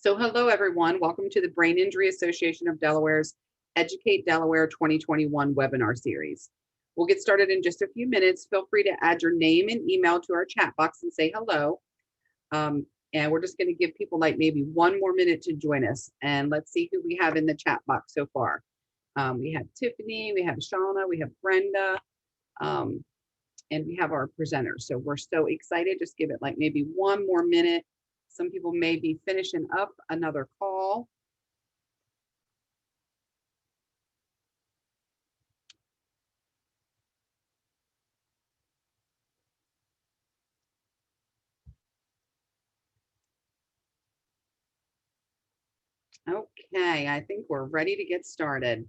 So hello, everyone. Welcome to the Brain Injury Association of Delaware's Educate Delaware 2021 webinar series. We'll get started in just a few minutes. Feel free to add your name and email to our chat box and say hello. And we're just going to give people like maybe 1 more minute to join us. And let's see who we have in the chat box so far. We have Tiffany, we have Shauna, we have Brenda, and we have our presenters. So we're so excited. Just give it like maybe 1 more minute. Some people may be finishing up another call. Okay, I think we're ready to get started.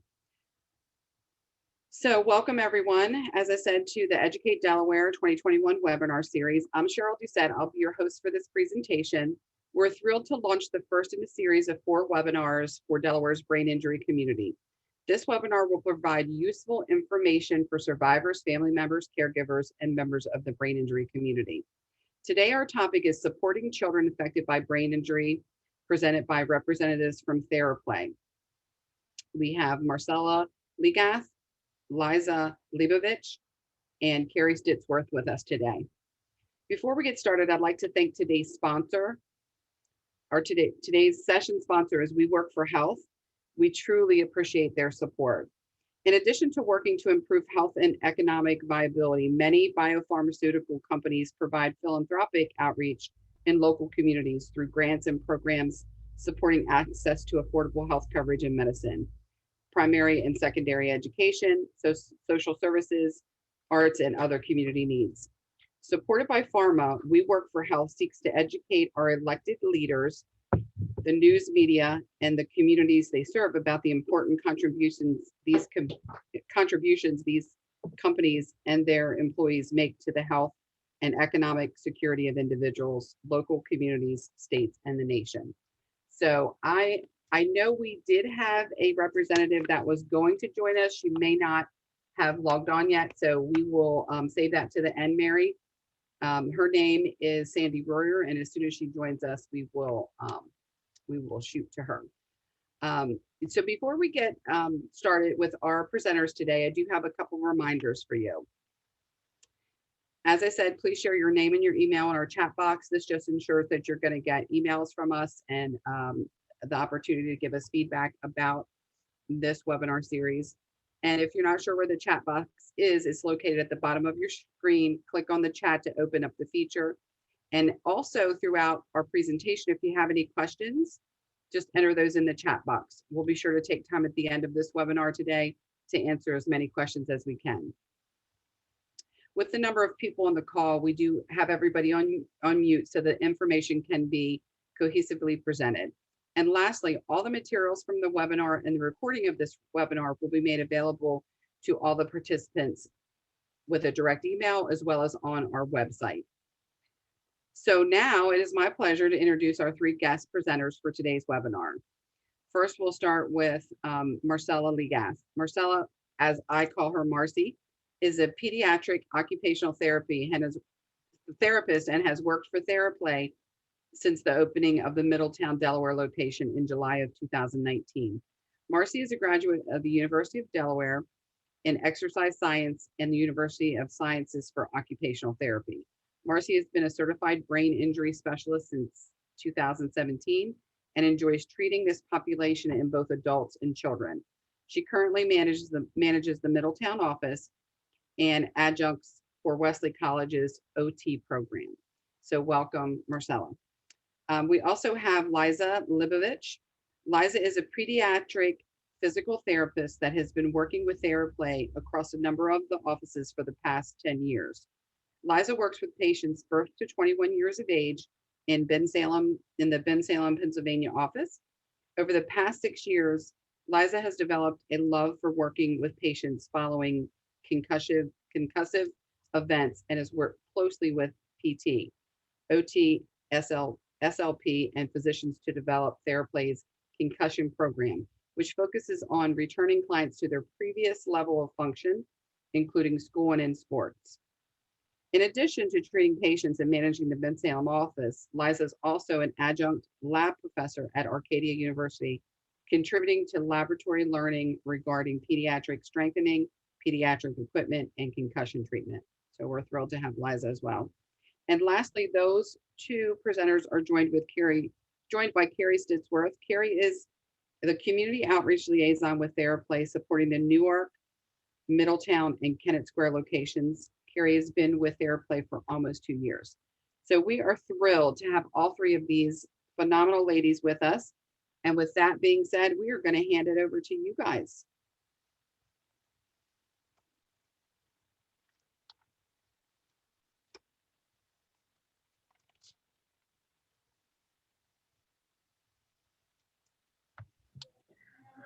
So welcome everyone, as I said, to the Educate Delaware 2021 webinar series. I'm Cheryl Doucette. I'll be your host for this presentation. We're thrilled to launch the first in a series of 4 webinars for Delaware's brain injury community. This webinar will provide useful information for survivors, family members, caregivers, and members of the brain injury community. Today, our topic is supporting children affected by brain injury, presented by representatives from Theraplay. We have Marcella, Legath, Liza, Lebovich, and Kerri Stitsworth with us today. Before we get started, I'd like to thank today's sponsor. Today's session sponsor is We Work for Health. We truly appreciate their support. In addition to working to improve health and economic viability, many biopharmaceutical companies provide philanthropic outreach in local communities through grants and programs supporting access to affordable health coverage and medicine, primary and secondary education, social services, arts, and other community needs. Supported by pharma, We Work for Health seeks to educate our elected leaders, the news media, and the communities they serve about the important contributions these companies and their employees make to the health and economic security of individuals, local communities, states, and the nation. So I know we did have a representative that was going to join us. She may not have logged on yet, so we will save that to the end, Mary. Her name is Sandy Royer, and as soon as she joins us, we will shoot to her. So before we get started with our presenters today, I do have a couple reminders for you. As I said, please share your name and your email in our chat box. This just ensures that you're going to get emails from us and the opportunity to give us feedback about this webinar series. And if you're not sure where the chat box is, it's located at the bottom of your screen. Click on the chat to open up the feature. And also throughout our presentation, if you have any questions, just enter those in the chat box. We'll be sure to take time at the end of this webinar today to answer as many questions as we can. With the number of people on the call, we do have everybody on mute so that information can be cohesively presented. And lastly, all the materials from the webinar and the recording of this webinar will be made available to all the participants with a direct email as well as on our website. So now it is my pleasure to introduce our 3 guest presenters for today's webinar. First, we'll start with Marcella Legath. Marcella, as I call her Marcy, is a pediatric occupational therapy and is a therapist and has worked for Theraplay since the opening of the Middletown, Delaware location in July of 2019. Marcy is a graduate of the University of Delaware in exercise science and the University of Sciences for Occupational Therapy. Marcy has been a certified brain injury specialist since 2017 and enjoys treating this population in both adults and children. She currently manages the Middletown office and adjuncts for Wesley College's OT program. So welcome, Marcella. We also have Liza Lebovich. Liza is a pediatric physical therapist that has been working with Theraplay across a number of the offices for the past 10 years. Liza works with patients birth to 21 years of age in the Bensalem, Pennsylvania office. Over the past 6 years, Liza has developed a love for working with patients following concussive events and has worked closely with PT, OT, SLP, and physicians to develop Theraplay's Concussion program, which focuses on returning clients to their previous level of function, including school and in sports. In addition to treating patients and managing the Bensalem office, Liza is also an adjunct lab professor at Arcadia University, contributing to laboratory learning regarding pediatric strengthening, pediatric equipment, and concussion treatment. So we're thrilled to have Liza as well. And lastly, those two presenters are joined by Kerri Stitsworth. Kerri is the community outreach liaison with Theraplay, supporting the Newark, Middletown, and Kennett Square locations. Kerri has been with Theraplay for almost 2 years. So we are thrilled to have all three of these phenomenal ladies with us. And with that being said, we are going to hand it over to you guys.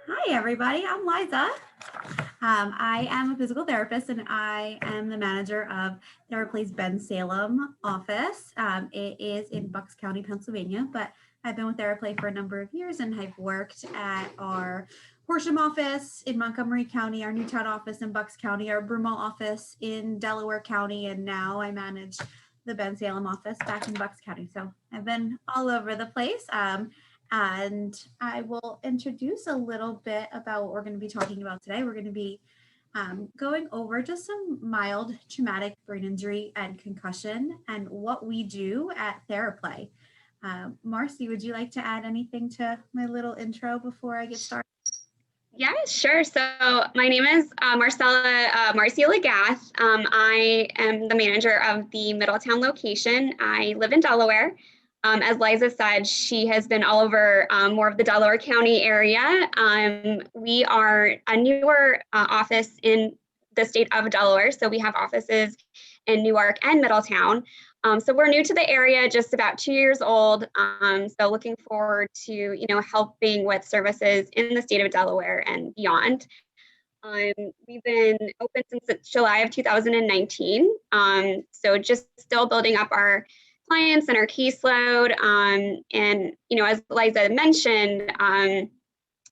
Hi, everybody. I'm Liza. I am a physical therapist, and I am the manager of Theraplay's Bensalem office. It is in Bucks County, Pennsylvania, but I've been with Theraplay for a number of years, and I've worked at our Horsham office in Montgomery County, our Newtown office in Bucks County, our Broomall office in Delaware County, and now I manage the Bensalem office back in Bucks County. So I've been all over the place. And I will introduce a little bit about what we're going to be talking about today. We're going to be going over just some mild traumatic brain injury and concussion and what we do at Theraplay. Marcy, would you like to add anything to my little intro before I get started? Yeah, sure. So my name is Marcella Legath. I am the manager of the Middletown location. I live in Delaware. As Liza said, she has been all over more of the Delaware County area. We are a newer office in the state of Delaware. So we have offices in Newark and Middletown. So we're new to the area, just about 2 years old. So looking forward to, helping with services in the state of Delaware and beyond. We've been open since July of 2019. So just still building up our clients and our caseload. And, as Liza mentioned,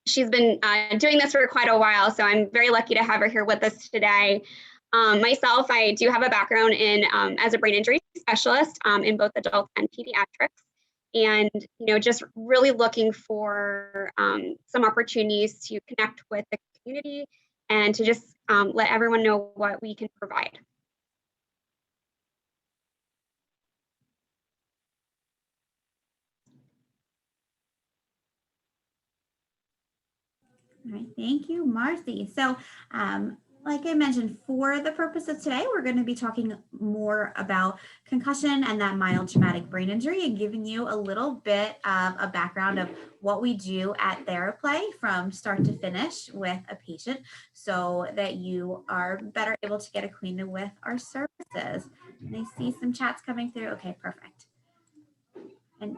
she's been doing this for quite a while. So I'm very lucky to have her here with us today. Myself, I do have a background in as a brain injury specialist in both adult and pediatrics. And, just really looking for some opportunities to connect with the community and to just let everyone know what we can provide. All right, thank you, Marcy. So, like I mentioned, for the purpose of today, we're going to be talking more about concussion and that mild traumatic brain injury and giving you a little bit of a background of what we do at Theraplay from start to finish with a patient so that you are better able to get acquainted with our services. And I see some chats coming through. Okay, perfect. And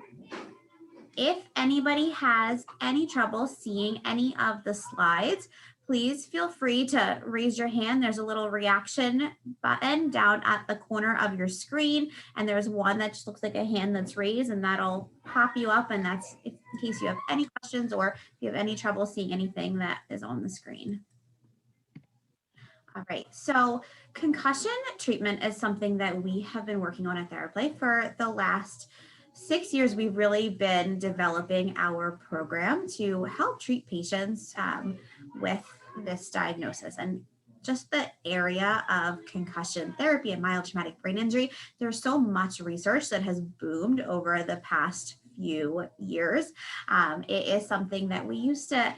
if anybody has any trouble seeing any of the slides, please feel free to raise your hand. There's a little reaction button down at the corner of your screen, and there's one that just looks like a hand that's raised, and that'll pop you up, and that's in case you have any questions or if you have any trouble seeing anything that is on the screen. All right, so concussion treatment is something that we have been working on at Theraplay for the last 6 years. We've really been developing our program to help treat patients with this diagnosis. And just the area of concussion therapy and mild traumatic brain injury, there's so much research that has boomed over the past few years. It is something that we used to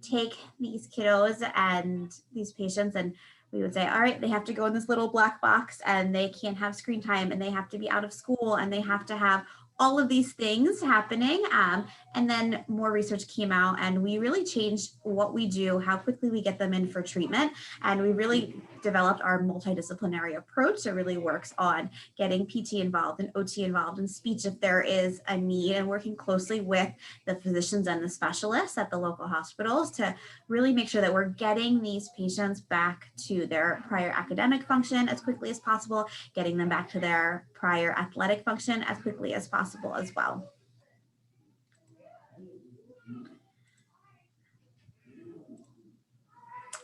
take these kiddos and these patients, and we would say, all right, they have to go in this little black box and they can't have screen time and they have to be out of school and they have to have all of these things happening. And then more research came out and we really changed what we do, how quickly we get them in for treatment. And we really developed our multidisciplinary approach that really works on getting PT involved and OT involved and speech if there is a need, and working closely with the physicians and the specialists at the local hospitals to really make sure that we're getting these patients back to their prior academic function as quickly as possible, getting them back to their prior athletic function as quickly as possible as well.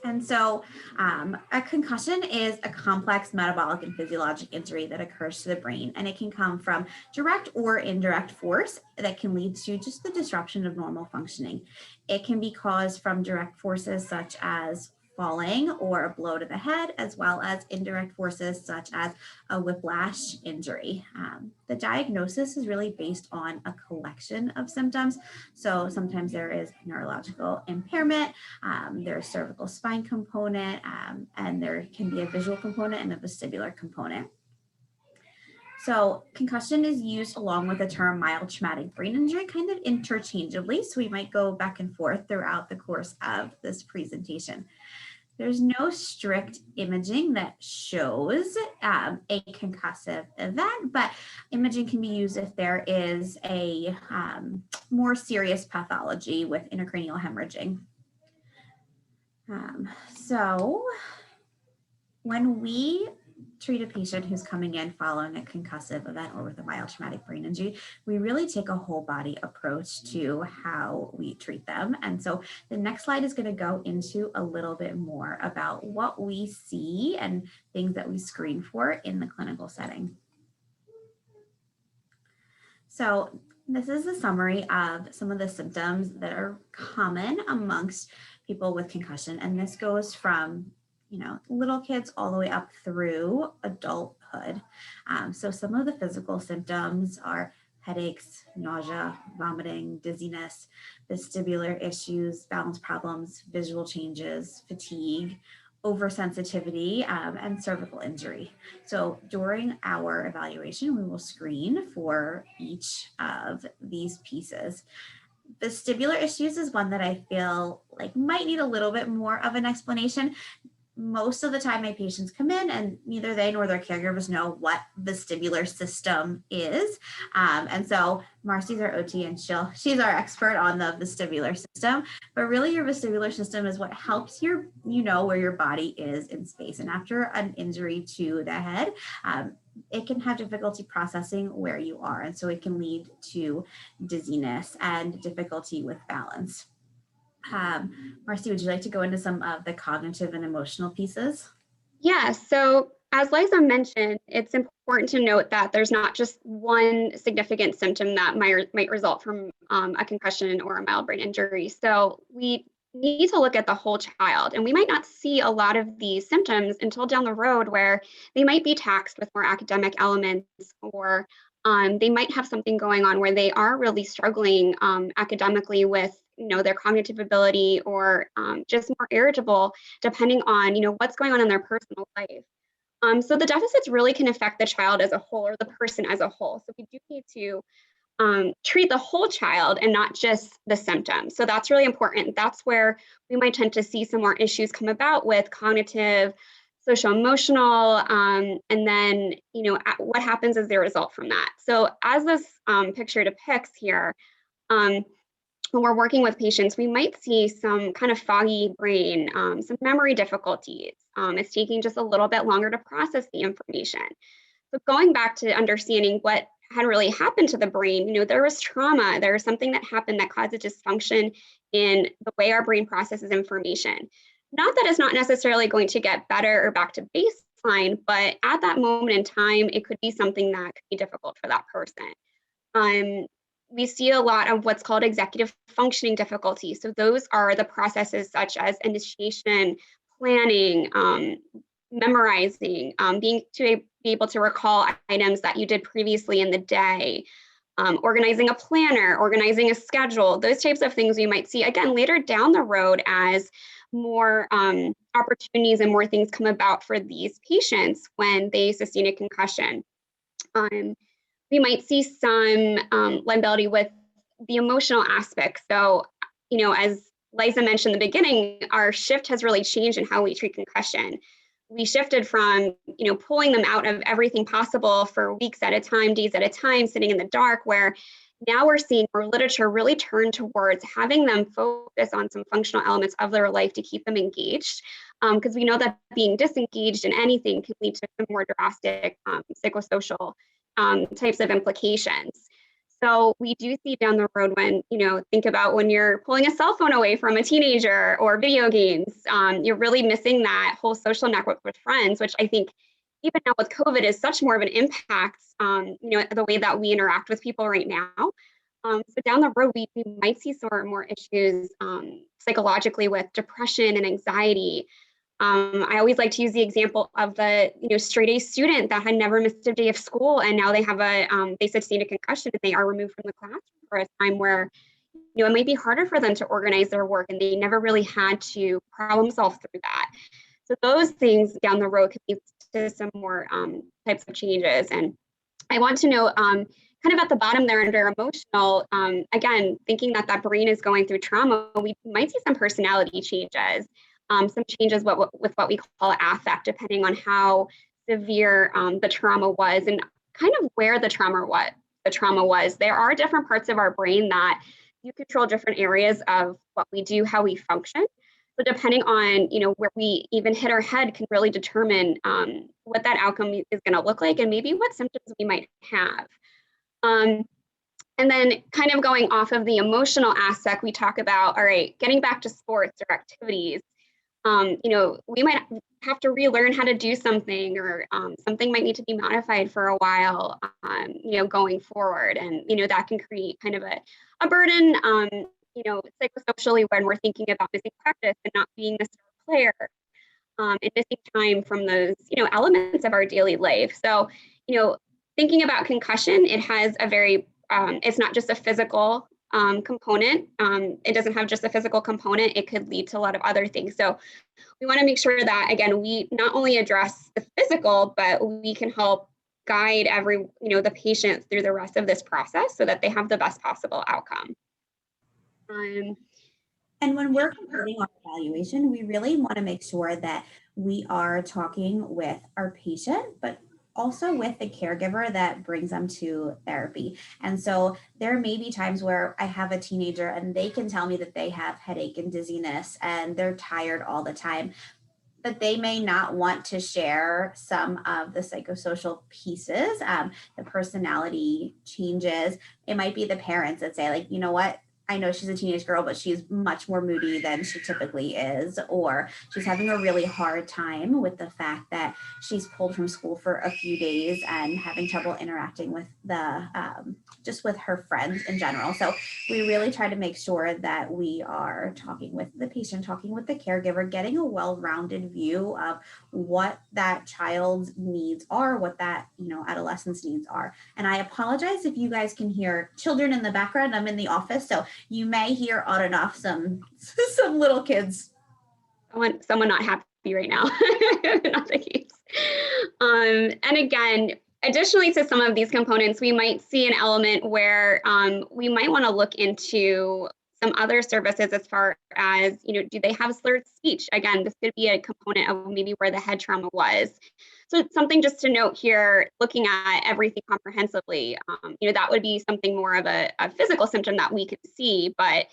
And so a concussion is a complex metabolic and physiologic injury that occurs to the brain, and it can come from direct or indirect force that can lead to just the disruption of normal functioning. It can be caused from direct forces such as falling or a blow to the head, as well as indirect forces such as a whiplash injury. The diagnosis is really based on a collection of symptoms. So sometimes there is neurological impairment, there's cervical spine component, and there can be a visual component and a vestibular component. So concussion is used along with the term mild traumatic brain injury kind of interchangeably. So we might go back and forth throughout the course of this presentation. There's no strict imaging that shows a concussive event, but imaging can be used if there is a more serious pathology with intracranial hemorrhaging. So when we treat a patient who's coming in following a concussive event or with a mild traumatic brain injury, we really take a whole body approach to how we treat them. And so the next slide is going to go into a little bit more about what we see and things that we screen for in the clinical setting. So this is a summary of some of the symptoms that are common amongst people with concussion. And this goes from little kids all the way up through adulthood. So some of the physical symptoms are headaches, nausea, vomiting, dizziness, vestibular issues, balance problems, visual changes, fatigue, oversensitivity, and cervical injury. So during our evaluation, we will screen for each of these pieces. Vestibular issues is one that I feel like might need a little bit more of an explanation. Most of the time my patients come in and neither they nor their caregivers know what vestibular system is. And so Marcy's our OT and she's our expert on the vestibular system, but really your vestibular system is what helps you know where your body is in space. And after an injury to the head, it can have difficulty processing where you are. And so it can lead to dizziness and difficulty with balance. Marcy, would you like to go into some of the cognitive and emotional pieces? Yeah, so as Liza mentioned, it's important to note that there's not just one significant symptom that might result from a concussion or a mild brain injury. So we need to look at the whole child, and we might not see a lot of these symptoms until down the road where they might be taxed with more academic elements, or they might have something going on where they are really struggling academically with their cognitive ability, or just more irritable depending on what's going on in their personal life. So the deficits really can affect the child as a whole, or the person as a whole. So we do need to treat the whole child and not just the symptoms. So that's really important. That's where we might tend to see some more issues come about with cognitive, social emotional, and then what happens as a result from that. So as this picture depicts here, when we're working with patients, we might see some kind of foggy brain, some memory difficulties. It's taking just a little bit longer to process the information. So going back to understanding what had really happened to the brain, there was trauma, there was something that happened that caused a dysfunction in the way our brain processes information. Not that it's not necessarily going to get better or back to baseline, but at that moment in time, it could be something that could be difficult for that person. We see a lot of what's called executive functioning difficulties. So those are the processes such as initiation, planning, memorizing, being able to recall items that you did previously in the day, organizing a planner, organizing a schedule, those types of things we might see again later down the road as more opportunities and more things come about for these patients when they sustain a concussion. We might see some liability with the emotional aspect. So, as Liza mentioned in the beginning, our shift has really changed in how we treat concussion. We shifted from, pulling them out of everything possible for weeks at a time, days at a time, sitting in the dark, where now we're seeing more literature really turn towards having them focus on some functional elements of their life to keep them engaged. Because we know that being disengaged in anything can lead to some more drastic psychosocial types of implications. So we do see down the road when, think about when you're pulling a cell phone away from a teenager or video games, you're really missing that whole social network with friends, which I think even now with COVID is such more of an impact, the way that we interact with people right now. So down the road, we might see some more issues psychologically with depression and anxiety. I always like to use the example of the straight A student that had never missed a day of school, and now they have they sustained a concussion and they are removed from the classroom for a time where it might be harder for them to organize their work, and they never really had to problem solve through that. So those things down the road could lead to some more types of changes. And I want to know, kind of at the bottom there under emotional, again, thinking that brain is going through trauma, we might see some personality changes. Some changes with what we call affect, depending on how severe the trauma was and kind of where the trauma was. There are different parts of our brain that you control different areas of what we do, how we function. So depending on where we even hit our head can really determine what that outcome is going to look like and maybe what symptoms we might have. And then kind of going off of the emotional aspect, we talk about, all right, getting back to sports or activities. We might have to relearn how to do something, or something might need to be modified for a while, going forward. And, that can create kind of a burden, psychosocially when we're thinking about missing practice and not being the star player, and missing time from those, elements of our daily life. So, thinking about concussion, it has a very, it's not just a physical component. It doesn't have just a physical component. It could lead to a lot of other things. So we want to make sure that, again, we not only address the physical, but we can help guide the patient through the rest of this process so that they have the best possible outcome. And when we're completing our evaluation, we really want to make sure that we are talking with our patient, but also with the caregiver that brings them to therapy. And so there may be times where I have a teenager and they can tell me that they have headache and dizziness and they're tired all the time, but they may not want to share some of the psychosocial pieces, the personality changes. It might be the parents that say, like, you know what? I know she's a teenage girl, but she's much more moody than she typically is, or she's having a really hard time with the fact that she's pulled from school for a few days and having trouble interacting with just with her friends in general. So we really try to make sure that we are talking with the patient, talking with the caregiver, getting a well-rounded view of what that child's needs are, what that, adolescent's needs are. And I apologize if you guys can hear children in the background. I'm in the office, so you may hear on and off some little kids. Someone not happy right now. Not the case. And again, additionally to some of these components, we might see an element where we might want to look into some other services as far as, do they have slurred speech? Again, this could be a component of maybe where the head trauma was. So it's something just to note here, looking at everything comprehensively, that would be something more of a physical symptom that we could see, but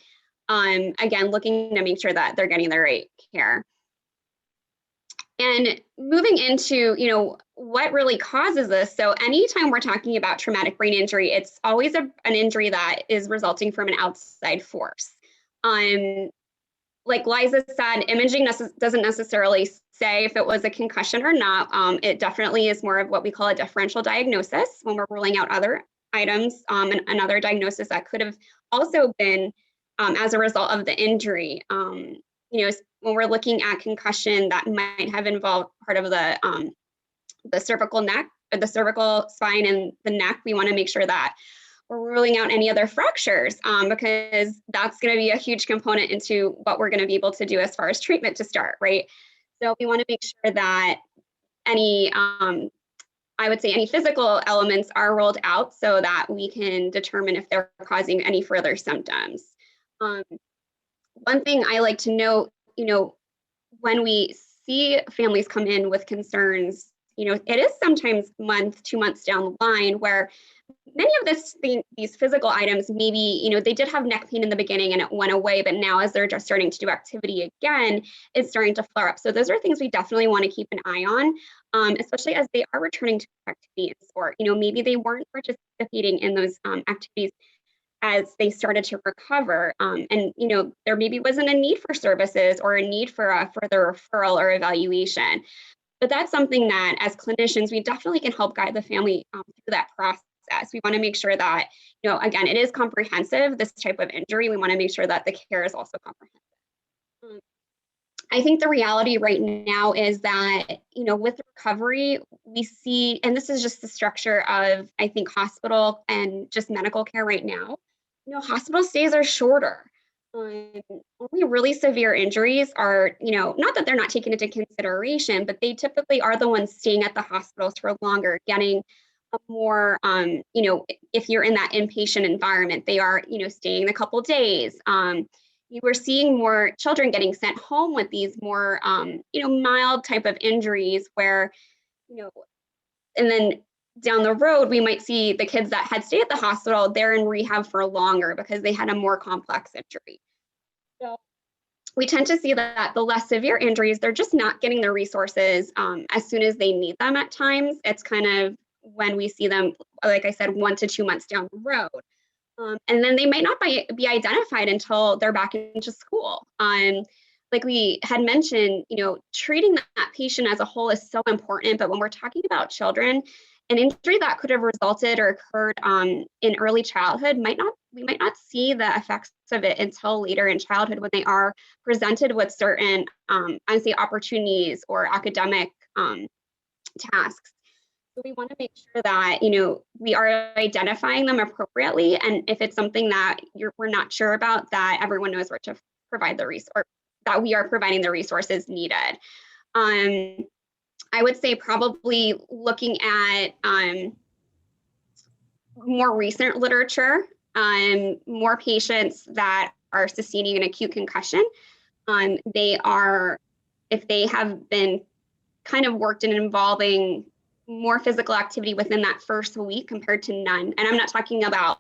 again, looking to make sure that they're getting the right care. And moving into, what really causes this. So anytime we're talking about traumatic brain injury, it's always an injury that is resulting from an outside force. Like Liza said, imaging doesn't necessarily say if it was a concussion or not. It definitely is more of what we call a differential diagnosis when we're ruling out other items, and another diagnosis that could have also been as a result of the injury. When we're looking at concussion, that might have involved part of the cervical neck, or the cervical spine and the neck. We want to make sure that we're ruling out any other fractures, because that's going to be a huge component into what we're going to be able to do as far as treatment to start, right? So we want to make sure that any, I would say any physical elements are ruled out so that we can determine if they're causing any further symptoms. One thing I like to note, when we see families come in with concerns, it is sometimes month, 2 months down the line where many of these physical items, maybe, they did have neck pain in the beginning and it went away, but now as they're just starting to do activity again, it's starting to flare up. So those are things we definitely want to keep an eye on, especially as they are returning to activity in sport. Maybe they weren't participating in those activities as they started to recover. And there maybe wasn't a need for services or a need for a further referral or evaluation. But that's something that as clinicians, we definitely can help guide the family through that process. We want to make sure that, again, it is comprehensive, this type of injury. We want to make sure that the care is also comprehensive. I think the reality right now is that, with recovery, we see, and this is just the structure of, I think, hospital and just medical care right now, hospital stays are shorter. Only really severe injuries are, not that they're not taken into consideration, but they typically are the ones staying at the hospitals for longer, getting a more, if you're in that inpatient environment, they are, staying a couple days. You were seeing more children getting sent home with these more, mild type of injuries where, and then down the road, we might see the kids that had stayed at the hospital, they're in rehab for longer because they had a more complex injury. So we tend to see that the less severe injuries, they're just not getting the resources as soon as they need them at times. It's kind of when we see them, like I said, 1 to 2 months down the road. And then they might not be identified until they're back into school. Like we had mentioned, treating that patient as a whole is so important. But when we're talking about children, an injury that could have resulted or occurred in early childhood we might not see the effects of it until later in childhood when they are presented with certain, I say, opportunities or academic tasks. So we want to make sure that, we are identifying them appropriately. And if it's something that we're not sure about, that everyone knows where to provide the resource, that we are providing the resources needed. I would say probably looking at more recent literature, more patients that are sustaining an acute concussion. If they have been kind of worked in involving more physical activity within that first week compared to none. And I'm not talking about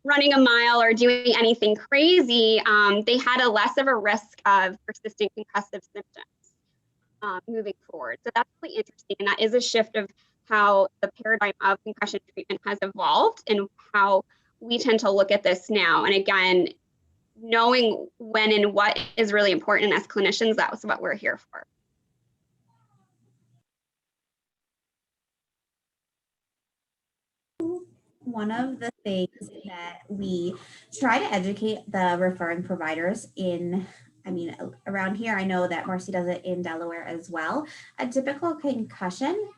running a mile or doing anything crazy. They had a less of a risk of persistent concussive symptoms moving forward. So that's really interesting. And that is a shift of how the paradigm of concussion treatment has evolved and how we tend to look at this now. And again, knowing when and what is really important as clinicians, that's what we're here for. One of the things that we try to educate the referring providers around here, I know that Marcy does it in Delaware as well. A typical concussion,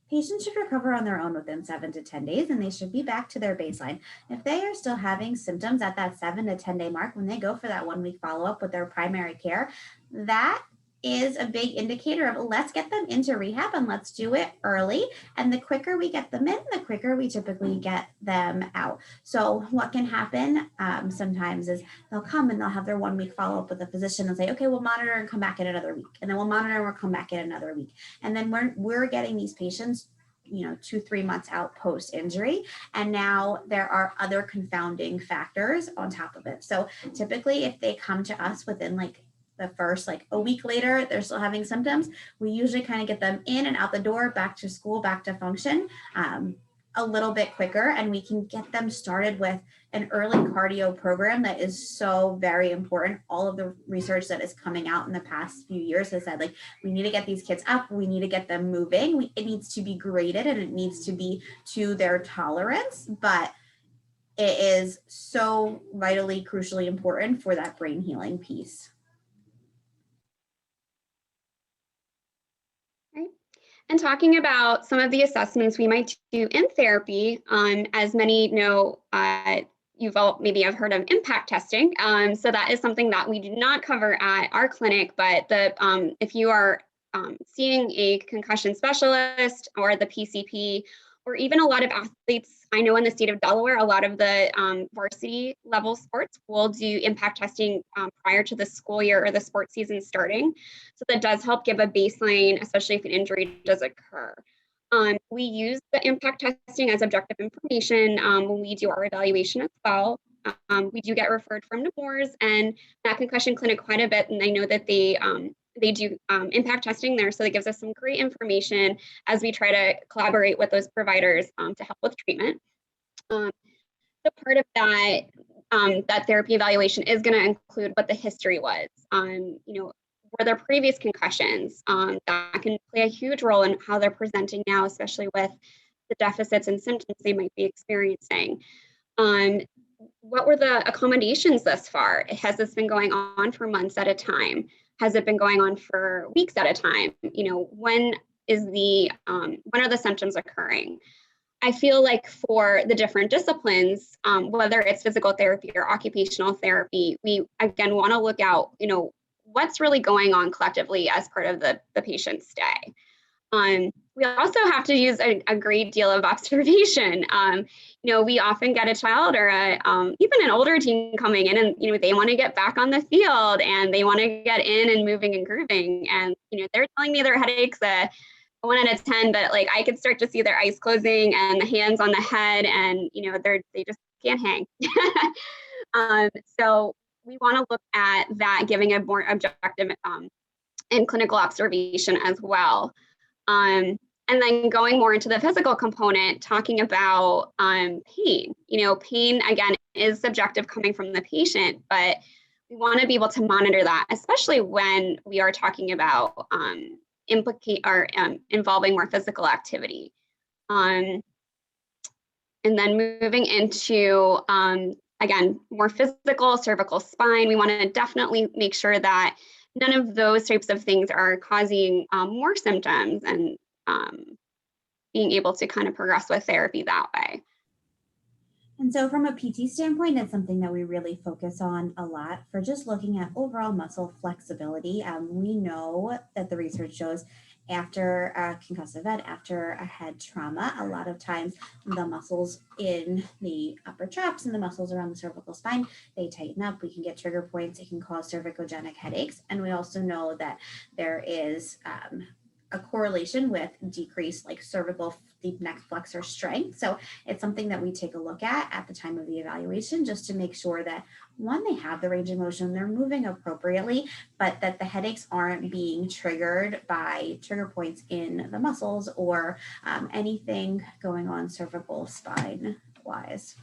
patients should recover on their own within 7 to 10 days, and they should be back to their baseline. If they are still having symptoms at that 7 to 10 day mark, when they go for that 1 week follow-up with their primary care, that is a big indicator of let's get them into rehab and let's do it early. And the quicker we get them in, the quicker we typically get them out. So what can happen sometimes is they'll come and they'll have their 1 week follow-up with a physician and say, okay, we'll monitor and come back in another week. And then we'll monitor and we'll come back in another week. And then we're getting these patients 2-3 months out post injury. And now there are other confounding factors on top of it. So typically if they come to us within the first a week later, they're still having symptoms, we usually kind of get them in and out the door, back to school, back to function a little bit quicker. And we can get them started with an early cardio program that is so very important. All of the research that is coming out in the past few years has said, we need to get these kids up, we need to get them moving. It needs to be graded and it needs to be to their tolerance, but it is so vitally, crucially important for that brain healing piece. And talking about some of the assessments we might do in therapy, as many know, you've all maybe have heard of impact testing. So that is something that we do not cover at our clinic, but if you are seeing a concussion specialist or the PCP, or even a lot of athletes I know in the state of Delaware, a lot of the varsity level sports will do impact testing prior to the school year or the sports season starting. So that does help give a baseline, especially if an injury does occur. We use the impact testing as objective information when we do our evaluation as well. We do get referred from Nemours and that concussion clinic quite a bit, and I know that they do impact testing there, so that gives us some great information as we try to collaborate with those providers to help with treatment. So part of that that therapy evaluation is going to include what the history was. Were there previous concussions? That can play a huge role in how they're presenting now, especially with the deficits and symptoms they might be experiencing. What were the accommodations thus far? Has this been going on for months at a time? Has it been going on for weeks at a time? When are the symptoms occurring? I feel like for the different disciplines, whether it's physical therapy or occupational therapy, we again want to look out, what's really going on collectively as part of the patient's stay. We also have to use a great deal of observation. We often get a child or even an older teen coming in and, they want to get back on the field and they want to get in and moving and grooving. And, they're telling me their headaches, 1 out of 10, but like I could start to see their eyes closing and the hands on the head and, they just can't hang. So we want to look at that, giving a more objective and clinical observation as well. And then going more into the physical component, talking about pain. Pain, again, is subjective coming from the patient, but we want to be able to monitor that, especially when we are talking about involving more physical activity. And then moving into, again, more physical, cervical spine, we want to definitely make sure that none of those types of things are causing more symptoms and being able to kind of progress with therapy that way. And so from a PT standpoint, it's something that we really focus on a lot for just looking at overall muscle flexibility. We know that the research shows after a concussive event, after a head trauma, a lot of times the muscles in the upper traps and the muscles around the cervical spine, they tighten up. We can get trigger points. It can cause cervicogenic headaches. And we also know that there is a correlation with decreased cervical deep neck flexor strength. So it's something that we take a look at the time of the evaluation, just to make sure that one, they have the range of motion, they're moving appropriately, but that the headaches aren't being triggered by trigger points in the muscles or anything going on cervical spine wise.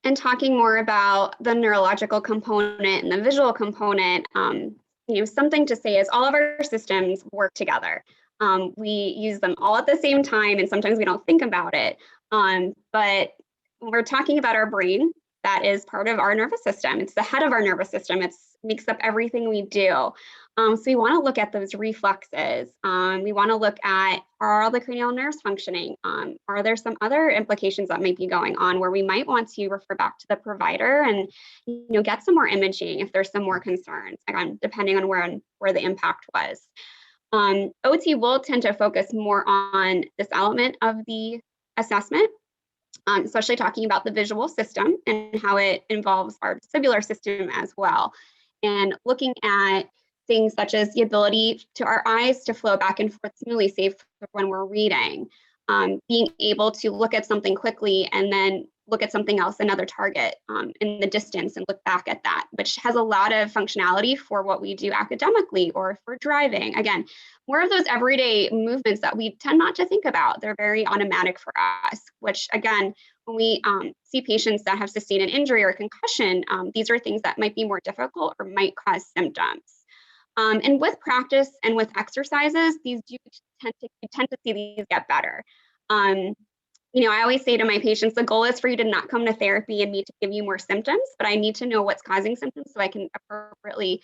And talking more about the neurological component and the visual component, something to say is all of our systems work together. We use them all at the same time, and sometimes we don't think about it. But when we're talking about our brain, that is part of our nervous system. It's the head of our nervous system. It makes up everything we do. So we want to look at those reflexes. We want to look at, are all the cranial nerves functioning? Are there some other implications that might be going on where we might want to refer back to the provider and get some more imaging if there's some more concerns, again, depending on where the impact was. OT will tend to focus more on this element of the assessment, especially talking about the visual system and how it involves our vestibular system as well. And looking at things such as the ability to our eyes to flow back and forth smoothly, safe when we're reading, being able to look at something quickly and then look at something else, another target in the distance, and look back at that, which has a lot of functionality for what we do academically or for driving. Again, more of those everyday movements that we tend not to think about. They're very automatic for us, which again, when we see patients that have sustained an injury or concussion, these are things that might be more difficult or might cause symptoms. And with practice and with exercises, these do tend to see these get better. I always say to my patients, the goal is for you to not come to therapy and me to give you more symptoms, but I need to know what's causing symptoms so I can appropriately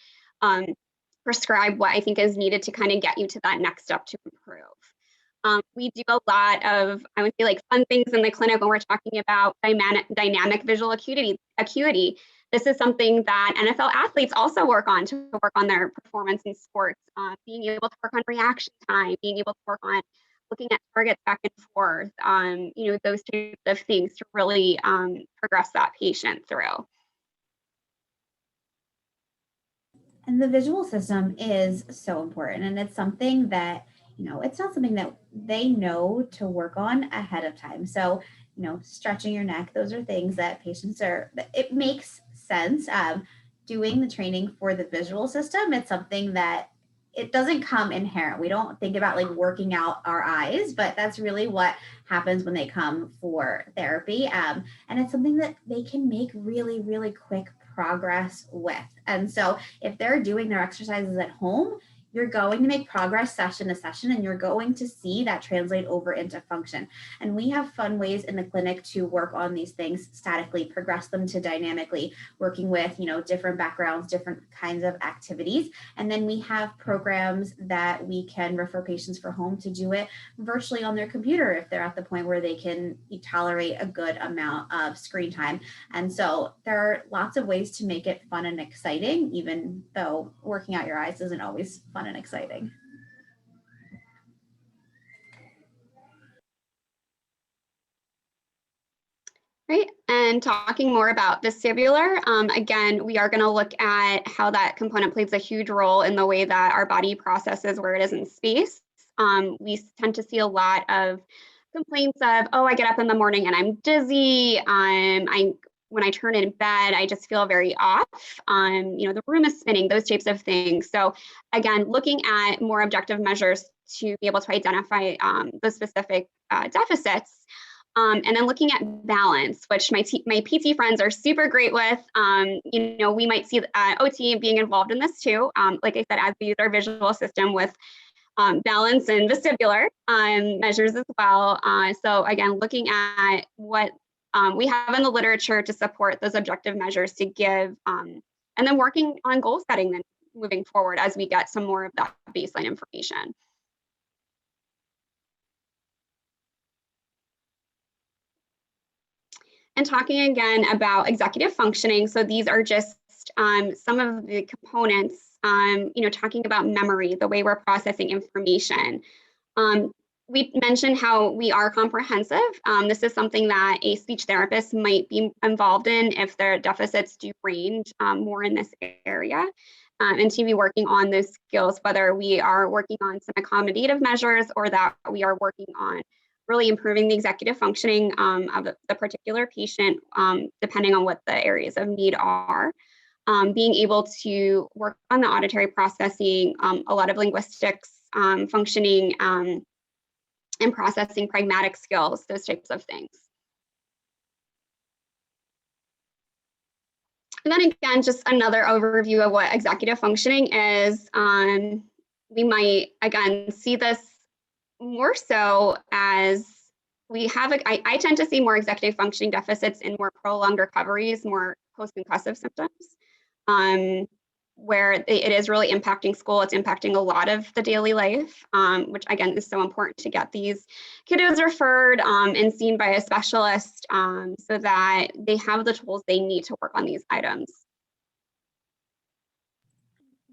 prescribe what I think is needed to kind of get you to that next step to improve. We do a lot of, I would say, fun things in the clinic when we're talking about dynamic visual acuity. This is something that NFL athletes also work on to work on their performance in sports, being able to work on reaction time, being able to work on looking at targets back and forth, those types of things to really progress that patient through. And the visual system is so important, and it's something that, it's not something that they know to work on ahead of time. So, stretching your neck, those are things that patients it makes sense. Doing the training for the visual system, it's something that it doesn't come inherent. We don't think about like working out our eyes, but that's really what happens when they come for therapy. And it's something that they can make really, really quick progress with. And so if they're doing their exercises at home, you're going to make progress session to session, and you're going to see that translate over into function. And we have fun ways in the clinic to work on these things statically, progress them to dynamically, working with, different backgrounds, different kinds of activities. And then we have programs that we can refer patients for home to do it virtually on their computer if they're at the point where they can tolerate a good amount of screen time. And so there are lots of ways to make it fun and exciting, even though working out your eyes isn't always fun and exciting. Right, and talking more about vestibular, again, we are going to look at how that component plays a huge role in the way that our body processes where it is in space. We tend to see a lot of complaints of, oh, I get up in the morning and I'm dizzy. When I turn in bed, I just feel very off. The room is spinning, those types of things. So again, looking at more objective measures to be able to identify the specific deficits. And then looking at balance, which my PT friends are super great with. We might see OT being involved in this too. Like I said, as we use our visual system with balance and vestibular measures as well. So again, looking at what we have in the literature to support those objective measures to give, and then working on goal setting then moving forward as we get some more of that baseline information. And talking again about executive functioning. So these are just some of the components, talking about memory, the way we're processing information. We mentioned how we are comprehensive. This is something that a speech therapist might be involved in if their deficits do range more in this area, and to be working on those skills, whether we are working on some accommodative measures or that we are working on really improving the executive functioning of the particular patient, depending on what the areas of need are. Being able to work on the auditory processing, a lot of linguistics, functioning, and processing pragmatic skills, those types of things. And then again, just another overview of what executive functioning is. We might, again, see this more so as we have, I tend to see more executive functioning deficits in more prolonged recoveries, more post-concussive symptoms, where it is really impacting school. It's impacting a lot of the daily life, which again is so important to get these kiddos referred and seen by a specialist so that they have the tools they need to work on these items.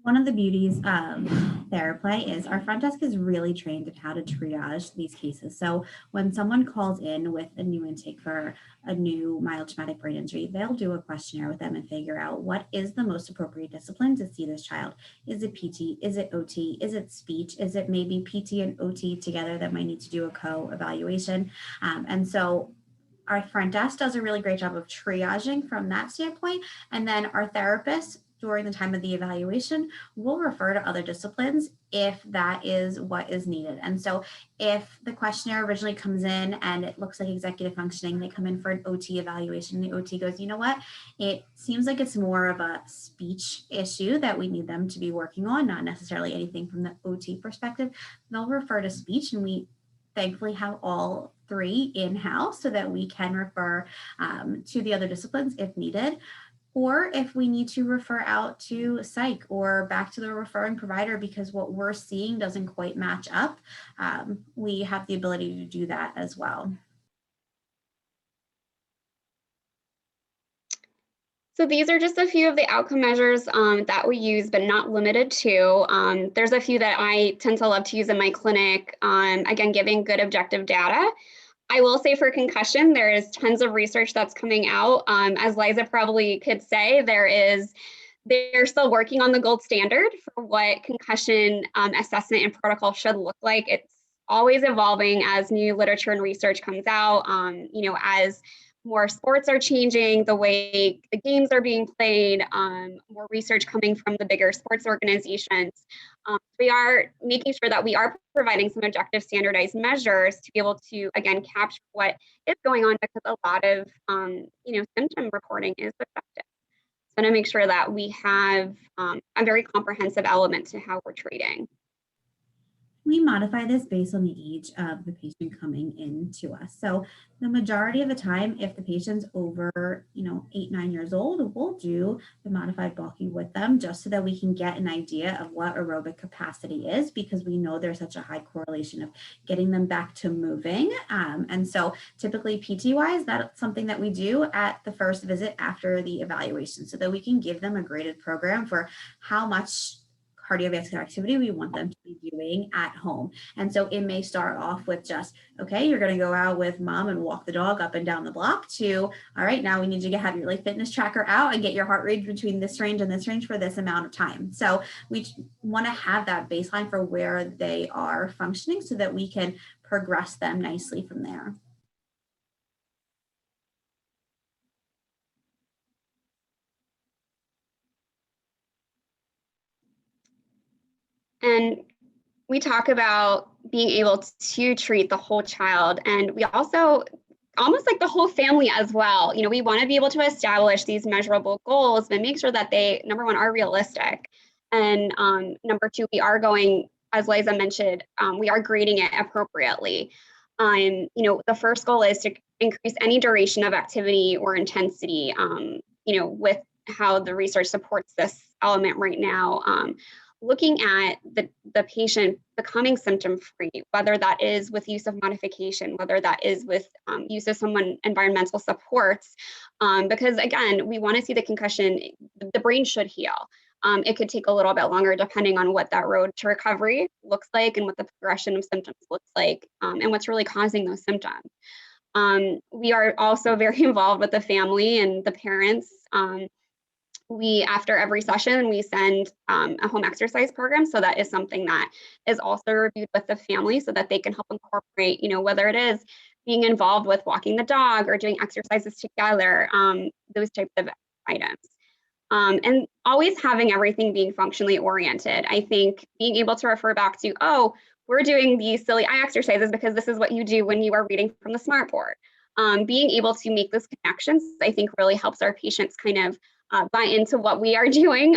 One of the beauties of Theraplay is our front desk is really trained in how to triage these cases. So when someone calls in with a new intake for a new mild traumatic brain injury, they'll do a questionnaire with them and figure out what is the most appropriate discipline to see this child. Is it PT? Is it OT? Is it speech? Is it maybe PT and OT together that might need to do a co-evaluation? And so our front desk does a really great job of triaging from that standpoint. And then our therapists, during the time of the evaluation, will refer to other disciplines if that is what is needed. And so if the questionnaire originally comes in and it looks like executive functioning, they come in for an OT evaluation. The OT goes, you know what? It seems like it's more of a speech issue that we need them to be working on, not necessarily anything from the OT perspective. They'll refer to speech, and we thankfully have all three in-house so that we can refer to the other disciplines if needed. Or if we need to refer out to psych or back to the referring provider because what we're seeing doesn't quite match up, we have the ability to do that as well. So these are just a few of the outcome measures that we use, but not limited to. There's a few that I tend to love to use in my clinic, again, giving good objective data. I will say for concussion, there is tons of research that's coming out. As Liza probably could say, they're still working on the gold standard for what concussion assessment and protocol should look like. It's always evolving as new literature and research comes out, as more sports are changing, the way the games are being played, more research coming from the bigger sports organizations. We are making sure that we are providing some objective standardized measures to be able to, again, capture what is going on, because a lot of, symptom reporting is effective. So to make sure that we have a very comprehensive element to how we're treating. We modify this based on the age of the patient coming in to us. So the majority of the time, if the patient's over, 8, 9 years old, we'll do the modified bulky with them just so that we can get an idea of what aerobic capacity is, because we know there's such a high correlation of getting them back to moving. And so typically PT-wise, that's something that we do at the first visit after the evaluation, so that we can give them a graded program for how much cardiovascular activity we want them to be doing at home. And so it may start off with just, okay, you're going to go out with mom and walk the dog up and down the block, to, all right, now we need you to have your fitness tracker out and get your heart rate between this range and this range for this amount of time. So we want to have that baseline for where they are functioning so that we can progress them nicely from there. And we talk about being able to treat the whole child, and we also almost like the whole family as well. We want to be able to establish these measurable goals, but make sure that they, number one, are realistic. And number two, we are going, as Liza mentioned, we are grading it appropriately. The first goal is to increase any duration of activity or intensity, with how the research supports this element right now. Looking at the patient becoming symptom-free, whether that is with use of modification, whether that is with use of environmental supports, because again, we want to see the concussion, the brain should heal. It could take a little bit longer depending on what that road to recovery looks like and what the progression of symptoms looks like, and what's really causing those symptoms. We are also very involved with the family and the parents. After every session, we send a home exercise program. So that is something that is also reviewed with the family so that they can help incorporate, whether it is being involved with walking the dog or doing exercises together, those types of items. And always having everything being functionally oriented. I think being able to refer back to, oh, we're doing these silly eye exercises because this is what you do when you are reading from the smart board. Being able to make those connections, I think, really helps our patients kind of buy into what we are doing.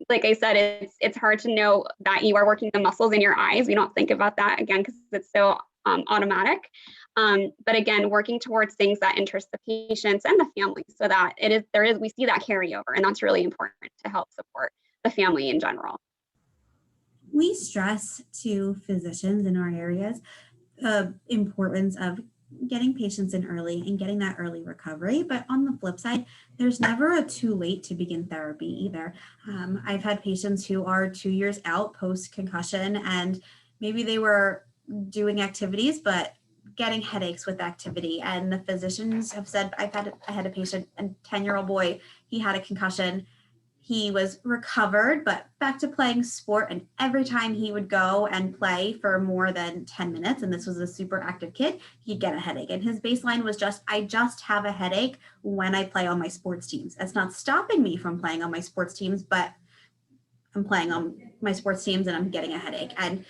Like I said, it's hard to know that you are working the muscles in your eyes. We don't think about that, again, because it's so automatic. But again, working towards things that interest the patients and the family, so that we see that carryover, and that's really important to help support the family in general. We stress to physicians in our areas the importance of getting patients in early and getting that early recovery. But on the flip side, there's never a too late to begin therapy either. I've had patients who are 2 years out post-concussion, and maybe they were doing activities, but getting headaches with activity. And the physicians have said, I had a patient, a 10-year-old boy, he had a concussion. He was recovered, but back to playing sport. And every time he would go and play for more than 10 minutes, and this was a super active kid, he'd get a headache. And his baseline was just, I just have a headache when I play on my sports teams. That's not stopping me from playing on my sports teams, but I'm playing on my sports teams and I'm getting a headache. And,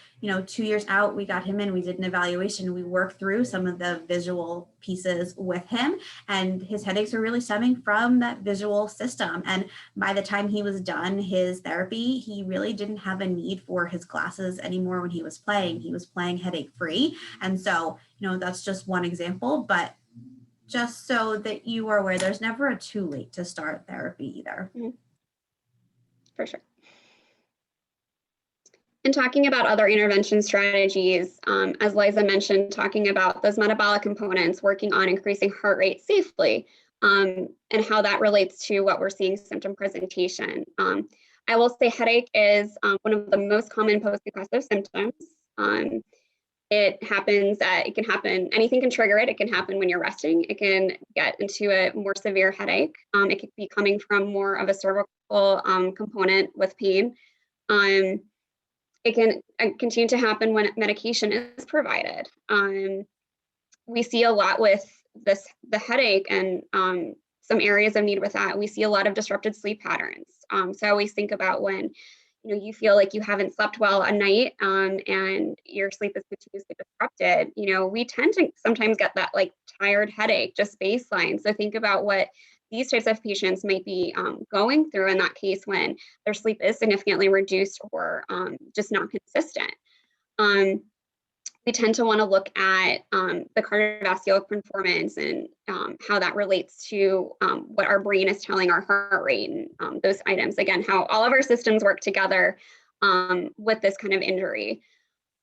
2 years out, we got him in, we did an evaluation, we worked through some of the visual pieces with him, and his headaches were really stemming from that visual system. And by the time he was done his therapy, he really didn't have a need for his glasses anymore when he was playing. He was playing headache free. And so, that's just one example, but just so that you are aware, there's never a too late to start therapy either. For sure. And talking about other intervention strategies, as Liza mentioned, talking about those metabolic components, working on increasing heart rate safely, and how that relates to what we're seeing symptom presentation. I will say headache is one of the most common post-concussive symptoms. It happens it can happen, anything can trigger it. It can happen when you're resting. It can get into a more severe headache. It could be coming from more of a cervical component with pain. It can continue to happen when medication is provided. We see a lot with the headache and some areas of need with that. We see a lot of disrupted sleep patterns. So I always think about when you feel like you haven't slept well at night and your sleep is continuously disrupted. We tend to sometimes get that like tired headache, just baseline. So think about what these types of patients might be going through in that case when their sleep is significantly reduced or just not consistent. We tend to want to look at the cardiovascular performance and how that relates to what our brain is telling our heart rate and those items. Again, how all of our systems work together with this kind of injury.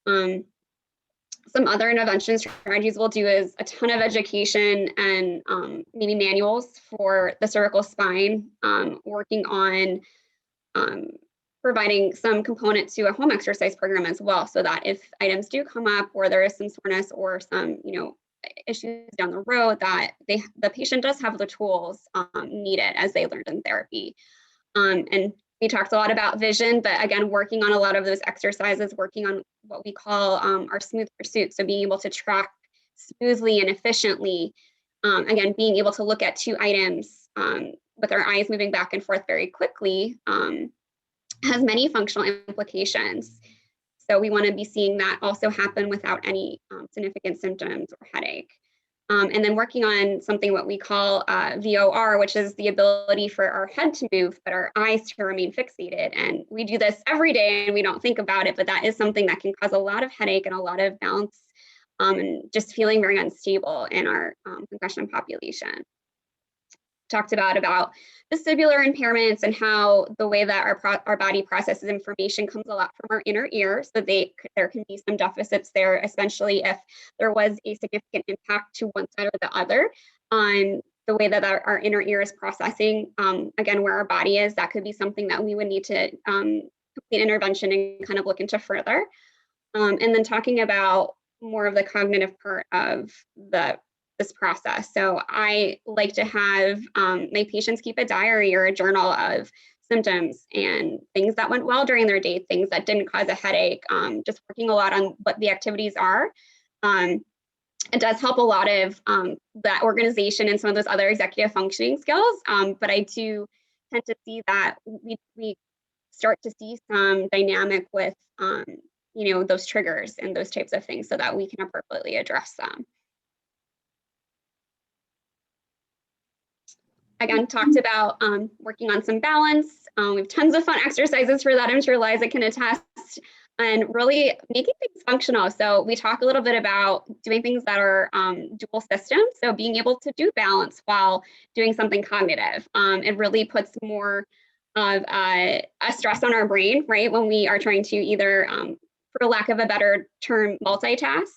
Some other intervention strategies we'll do is a ton of education and maybe manuals for the cervical spine, working on providing some component to a home exercise program as well, so that if items do come up or there is some soreness or some issues down the road, that the patient does have the tools needed as they learned in therapy. And we talked a lot about vision, but again, working on a lot of those exercises, working on what we call our smooth pursuit. So being able to track smoothly and efficiently, again, being able to look at two items with our eyes moving back and forth very quickly has many functional implications. So we want to be seeing that also happen without any significant symptoms or headache. And then working on something what we call VOR, which is the ability for our head to move, but our eyes to remain fixated. And we do this every day and we don't think about it, but that is something that can cause a lot of headache and a lot of balance and just feeling very unstable in our concussion population. Talked about vestibular impairments and how the way that our body processes information comes a lot from our inner ear. So there can be some deficits there, especially if there was a significant impact to one side or the other on the way that our inner ear is processing, again, where our body is. That could be something that we would need to complete intervention and kind of look into further. And then talking about more of the cognitive part of this process. So I like to have my patients keep a diary or a journal of symptoms and things that went well during their day, things that didn't cause a headache, just working a lot on what the activities are. It does help a lot of that organization and some of those other executive functioning skills, but I do tend to see that we start to see some dynamic with those triggers and those types of things so that we can appropriately address them. Again, talked about working on some balance. We have tons of fun exercises for that. I'm sure Liza can attest, and really making things functional. So we talk a little bit about doing things that are dual systems. So being able to do balance while doing something cognitive. It really puts more of a stress on our brain, right? When we are trying to either, for lack of a better term, multitask.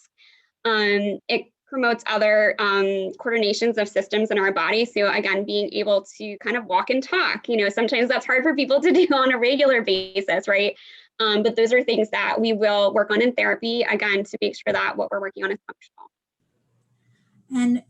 It promotes other coordinations of systems in our body. So again, being able to kind of walk and talk, sometimes that's hard for people to do on a regular basis, right? But those are things that we will work on in therapy, again, to make sure that what we're working on is functional. And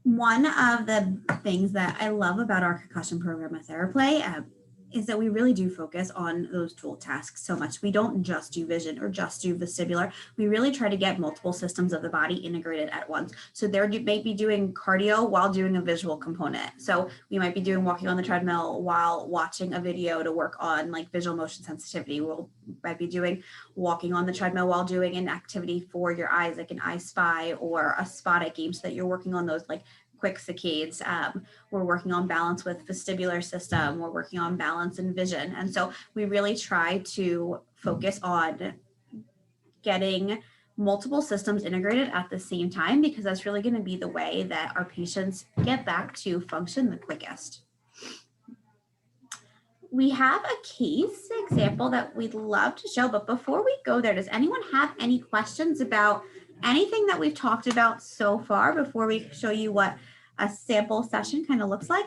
one of the things that I love about our concussion program at Theraplay is that we really do focus on those dual tasks so much. We don't just do vision or just do vestibular. We really try to get multiple systems of the body integrated at once. So there you may be doing cardio while doing a visual component. So we might be doing walking on the treadmill while watching a video to work on like visual motion sensitivity. Might be doing walking on the treadmill while doing an activity for your eyes, like an eye spy or a spot game, so that you're working on those like quick saccades. We're working on balance with vestibular system. We're working on balance and vision. And so we really try to focus on getting multiple systems integrated at the same time, because that's really going to be the way that our patients get back to function the quickest. We have a case example that we'd love to show, but before we go there, does anyone have any questions about anything that we've talked about so far before we show you what a sample session kind of looks like.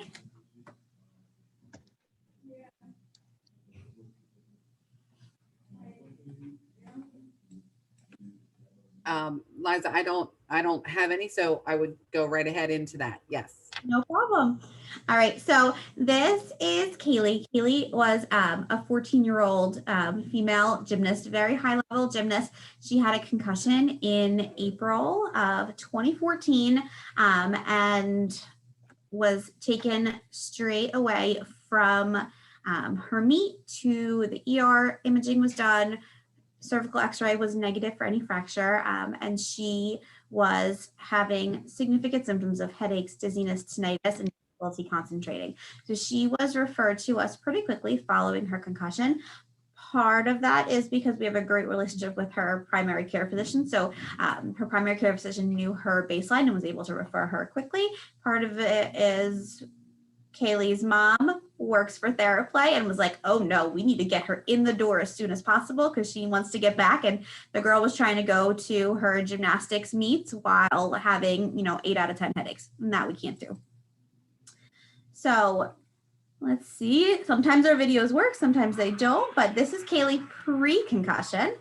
Liza, I don't have any, so I would go right ahead into that. Yes. No problem. All right, so this is Kaylee. Kaylee was a 14-year-old female gymnast, very high-level gymnast. She had a concussion in April of 2014 and was taken straight away from her meet to the ER. Imaging was done. Cervical x-ray was negative for any fracture, and she was having significant symptoms of headaches, dizziness, tinnitus, and difficulty concentrating. So she was referred to us pretty quickly following her concussion. Part of that is because we have a great relationship with her primary care physician. So her primary care physician knew her baseline and was able to refer her quickly. Part of it is Kaylee's mom works for Theraplay and was like, oh no, we need to get her in the door as soon as possible because she wants to get back. And the girl was trying to go to her gymnastics meets while having, 8 out of 10 headaches. And that we can't do. So let's see. Sometimes our videos work, sometimes they don't, but this is Kaylee pre-concussion.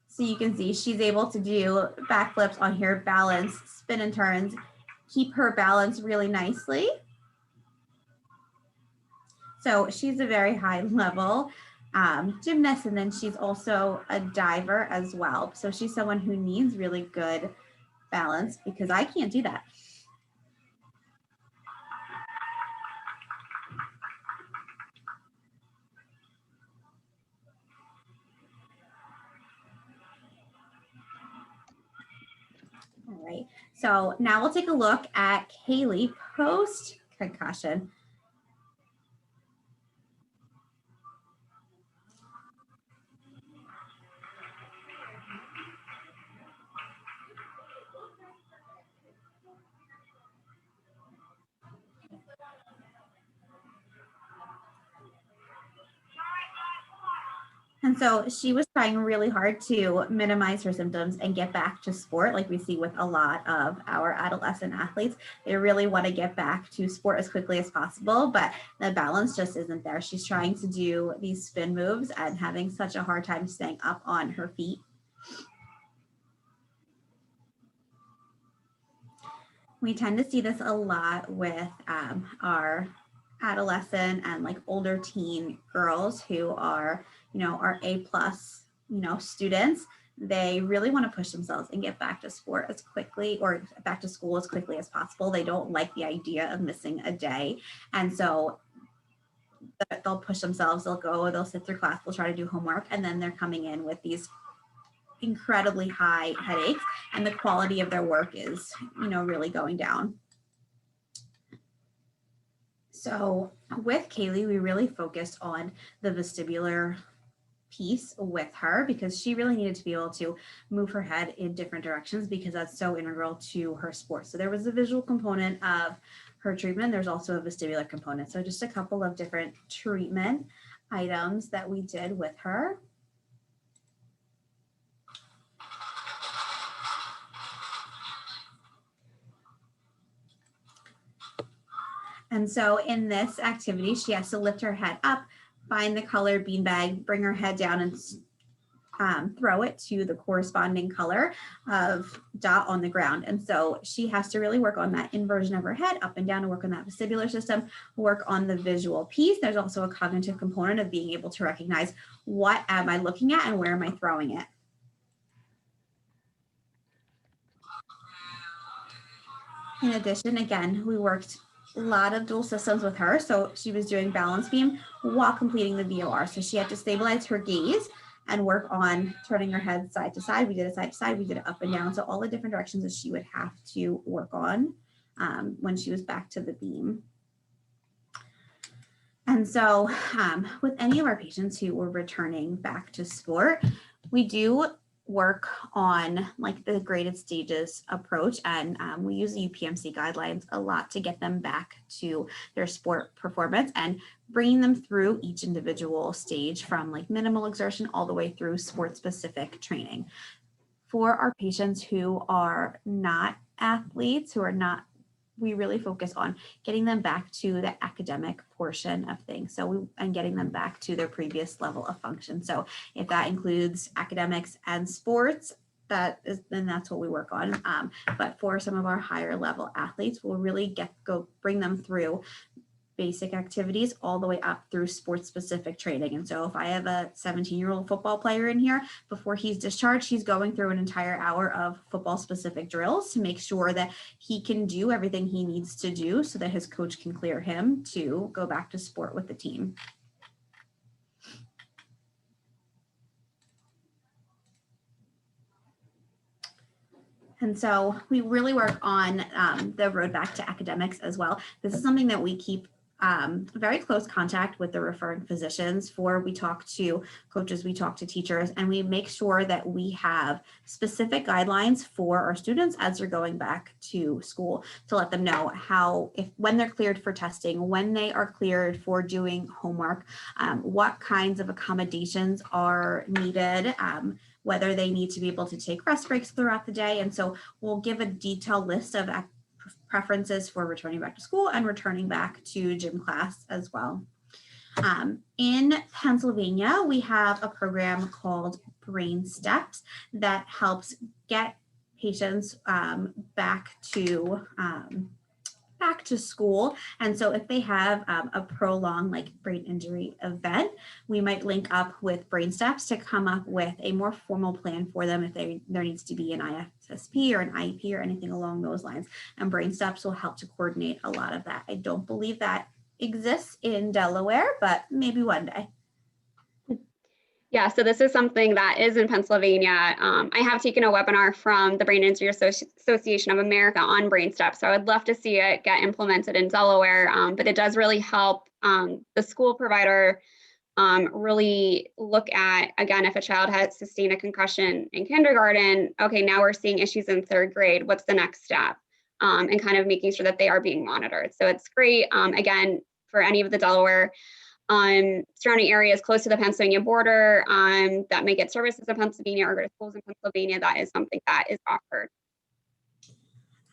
So you can see she's able to do backflips on here, balance, spin and turns, keep her balance really nicely. So she's a very high level gymnast, and then she's also a diver as well. So she's someone who needs really good balance because I can't do that. All right, so now we'll take a look at Kaylee post-concussion. And so she was trying really hard to minimize her symptoms and get back to sport, like we see with a lot of our adolescent athletes. They really want to get back to sport as quickly as possible, but the balance just isn't there. She's trying to do these spin moves and having such a hard time staying up on her feet. We tend to see this a lot with our adolescent and like older teen girls who are, are A+, students. They really want to push themselves and get back to sport as quickly or back to school as quickly as possible. They don't like the idea of missing a day. And so they'll push themselves, they'll sit through class, they'll try to do homework, and then they're coming in with these incredibly high headaches, and the quality of their work is, really going down. So with Kaylee, we really focused on the vestibular piece with her because she really needed to be able to move her head in different directions because that's so integral to her sport. So there was a visual component of her treatment. There's also a vestibular component. So just a couple of different treatment items that we did with her. And so in this activity, she has to lift her head up, find the color beanbag, bring her head down and throw it to the corresponding color of dot on the ground. And so she has to really work on that inversion of her head up and down to work on that vestibular system, work on the visual piece. There's also a cognitive component of being able to recognize what am I looking at and where am I throwing it. In addition, again, we worked a lot of dual systems with her. So she was doing balance beam while completing the VOR. So she had to stabilize her gaze and work on turning her head side to side. We did it side to side, we did it up and down. So all the different directions that she would have to work on when she was back to the beam. And so with any of our patients who were returning back to sport, we do work on like the graded stages approach, and we use the UPMC guidelines a lot to get them back to their sport performance and bringing them through each individual stage from like minimal exertion all the way through sport specific training. For our patients who are not athletes, we really focus on getting them back to the academic portion of things. And getting them back to their previous level of function. So if that includes academics and sports, then that's what we work on. But for some of our higher level athletes, we'll really bring them through basic activities all the way up through sports specific training. And so if I have a 17-year-old football player in here, before he's discharged, he's going through an entire hour of football specific drills to make sure that he can do everything he needs to do so that his coach can clear him to go back to sport with the team. And so we really work on the road back to academics as well. This is something that we keep very close contact with the referring physicians for. We talk to coaches, we talk to teachers, and we make sure that we have specific guidelines for our students as they're going back to school to let them know when they're cleared for testing, when they are cleared for doing homework, what kinds of accommodations are needed, whether they need to be able to take rest breaks throughout the day. And so we'll give a detailed list of preferences for returning back to school and returning back to gym class as well. In Pennsylvania, we have a program called Brain Steps that helps get patients back to school. And so if they have a prolonged brain injury event, we might link up with Brain Steps to come up with a more formal plan for them if there needs to be an ISSP or an IEP or anything along those lines. And Brain Steps will help to coordinate a lot of that. I don't believe that exists in Delaware, but maybe one day. Yeah, so this is something that is in Pennsylvania. I have taken a webinar from the Brain Injury Association of America on Brain Steps, so I would love to see it get implemented in Delaware, but it does really help the school provider really look at, again, if a child has sustained a concussion in kindergarten, okay, now we're seeing issues in third grade, what's the next step? And kind of making sure that they are being monitored. So it's great, again, for any of the Delaware surrounding areas close to the Pennsylvania border that may get services in Pennsylvania or go to schools in Pennsylvania, that is something that is offered.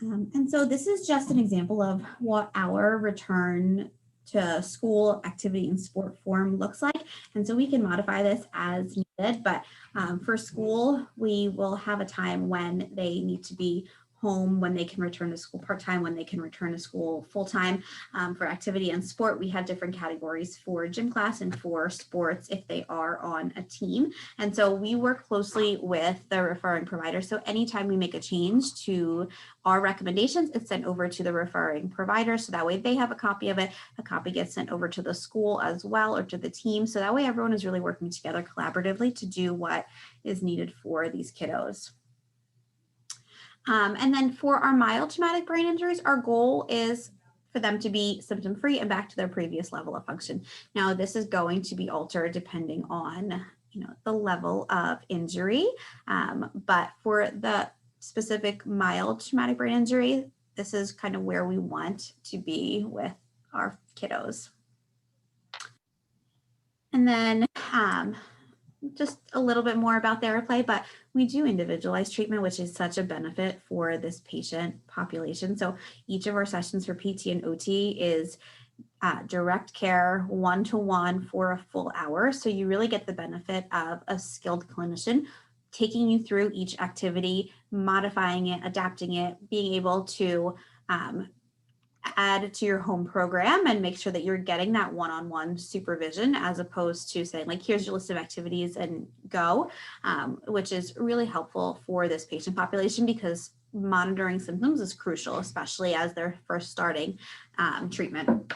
And so this is just an example of what our return to school activity and sport form looks like. And so we can modify this as needed, but for school, we will have a time when they need to be home, when they can return to school part-time, when they can return to school full-time. For activity and sport, we have different categories for gym class and for sports if they are on a team. And so we work closely with the referring provider. So anytime we make a change to our recommendations, it's sent over to the referring provider. So that way they have a copy of it. A copy gets sent over to the school as well or to the team. So that way everyone is really working together collaboratively to do what is needed for these kiddos. And then for our mild traumatic brain injuries, our goal is for them to be symptom-free and back to their previous level of function. Now, this is going to be altered depending on, the level of injury. But for the specific mild traumatic brain injury, this is kind of where we want to be with our kiddos. And then just a little bit more about Theraplay, but we do individualized treatment, which is such a benefit for this patient population. So each of our sessions for PT and OT is direct care, one-to-one for a full hour. So you really get the benefit of a skilled clinician taking you through each activity, modifying it, adapting it, being able to add to your home program and make sure that you're getting that one-on-one supervision as opposed to saying here's your list of activities and go, which is really helpful for this patient population because monitoring symptoms is crucial, especially as they're first starting treatment.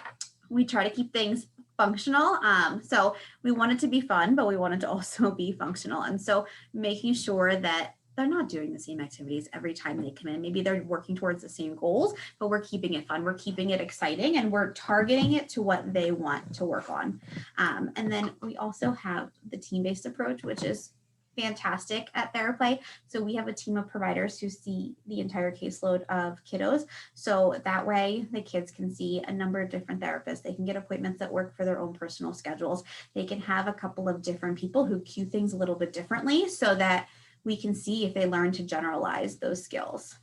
We try to keep things functional. So we want it to be fun, but we want it to also be functional. And so making sure that they're not doing the same activities every time they come in. Maybe they're working towards the same goals, but we're keeping it fun, we're keeping it exciting, and we're targeting it to what they want to work on. And then we also have the team-based approach, which is fantastic at Theraplay. So we have a team of providers who see the entire caseload of kiddos. So that way the kids can see a number of different therapists. They can get appointments that work for their own personal schedules. They can have a couple of different people who cue things a little bit differently so that we can see if they learn to generalize those skills.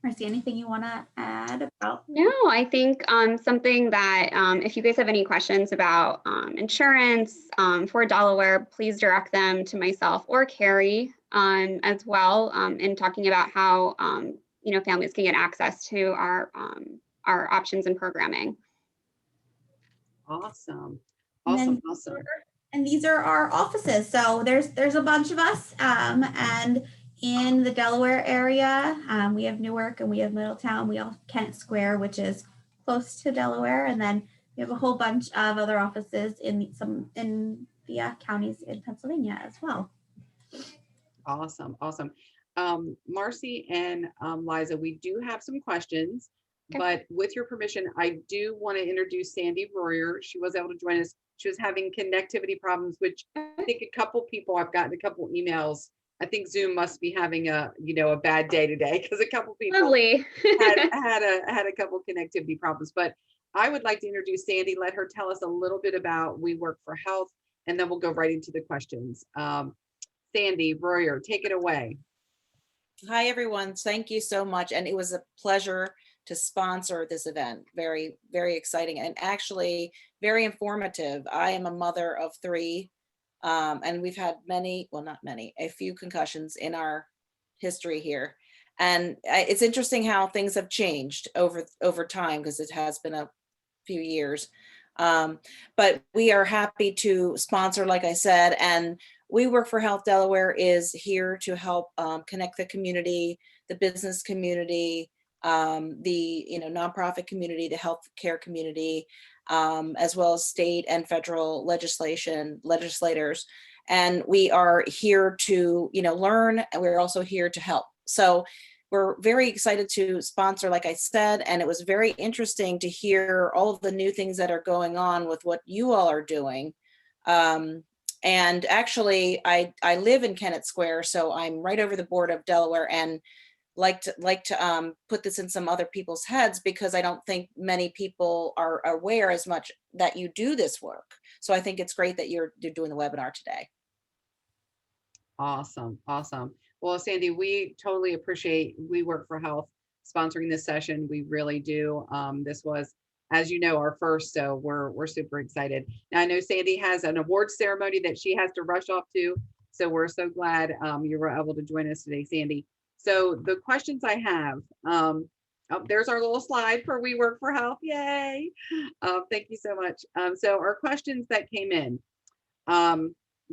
Marcy, anything you want to add about? No, I think something that if you guys have any questions about insurance for Delaware, please direct them to myself or Kerri as well in talking about how families can get access to our options and programming. Awesome. And these are our offices. So there's a bunch of us, and in the Delaware area, we have Newark and we have Middletown. We have Kent Square, which is close to Delaware, and then we have a whole bunch of other offices in the counties in Pennsylvania as well. Awesome. Marcy and Liza, we do have some questions. Okay. But with your permission, I do want to introduce Sandy Royer. She was able to join us. She was having connectivity problems, which I think a couple people, I've gotten a couple emails. I think Zoom must be having a bad day today because a couple people had a couple connectivity problems. But I would like to introduce Sandy, let her tell us a little bit about We Work for Health, and then we'll go right into the questions. Sandy Royer, take it away. Hi, everyone. Thank you so much. And it was a pleasure to sponsor this event. Very, very exciting and actually very informative. I am a mother of 3, and we've had a few concussions in our history here. And it's interesting how things have changed over time, because it has been a few years. But we are happy to sponsor, like I said, and We Work for Health Delaware is here to help connect the community, the business community, the nonprofit community, the healthcare community, as well as state and federal legislators. And we are here to learn, and we're also here to help. So we're very excited to sponsor, like I said, and it was very interesting to hear all of the new things that are going on with what you all are doing. And actually, I live in Kennett Square, so I'm right over the board of Delaware, and like to put this in some other people's heads, because I don't think many people are aware as much that you do this work. So I think it's great that you're doing the webinar today. Awesome. Well, Sandy, we totally appreciate We Work for Health sponsoring this session. We really do. This was, as you know, our first, so we're super excited. Now I know Sandy has an awards ceremony that she has to rush off to, so we're so glad you were able to join us today, Sandy. So the questions I have, there's our little slide for We Work for Health. Yay! Thank you so much. So our questions that came in.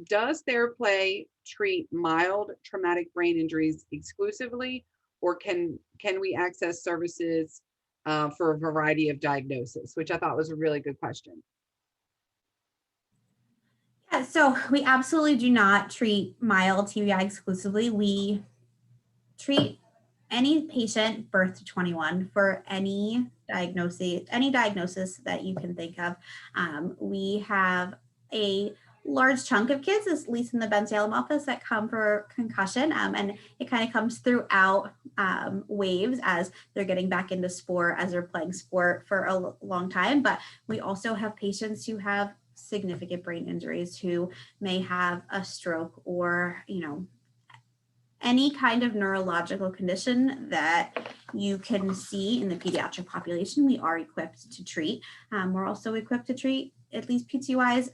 Does Theraplay treat mild traumatic brain injuries exclusively, or can we access services for a variety of diagnosis, which I thought was a really good question. Yeah, so we absolutely do not treat mild TBI exclusively. We treat any patient birth to 21 for any diagnosis that you can think of. We have a large chunk of kids, at least in the Bensalem office, that come for concussion, and it kind of comes throughout waves as they're getting back into sport, as they're playing sport for a long time. But we also have patients who have significant brain injuries, who may have a stroke or any kind of neurological condition that you can see in the pediatric population. We are equipped to treat. We're also equipped to treat at least PTYs,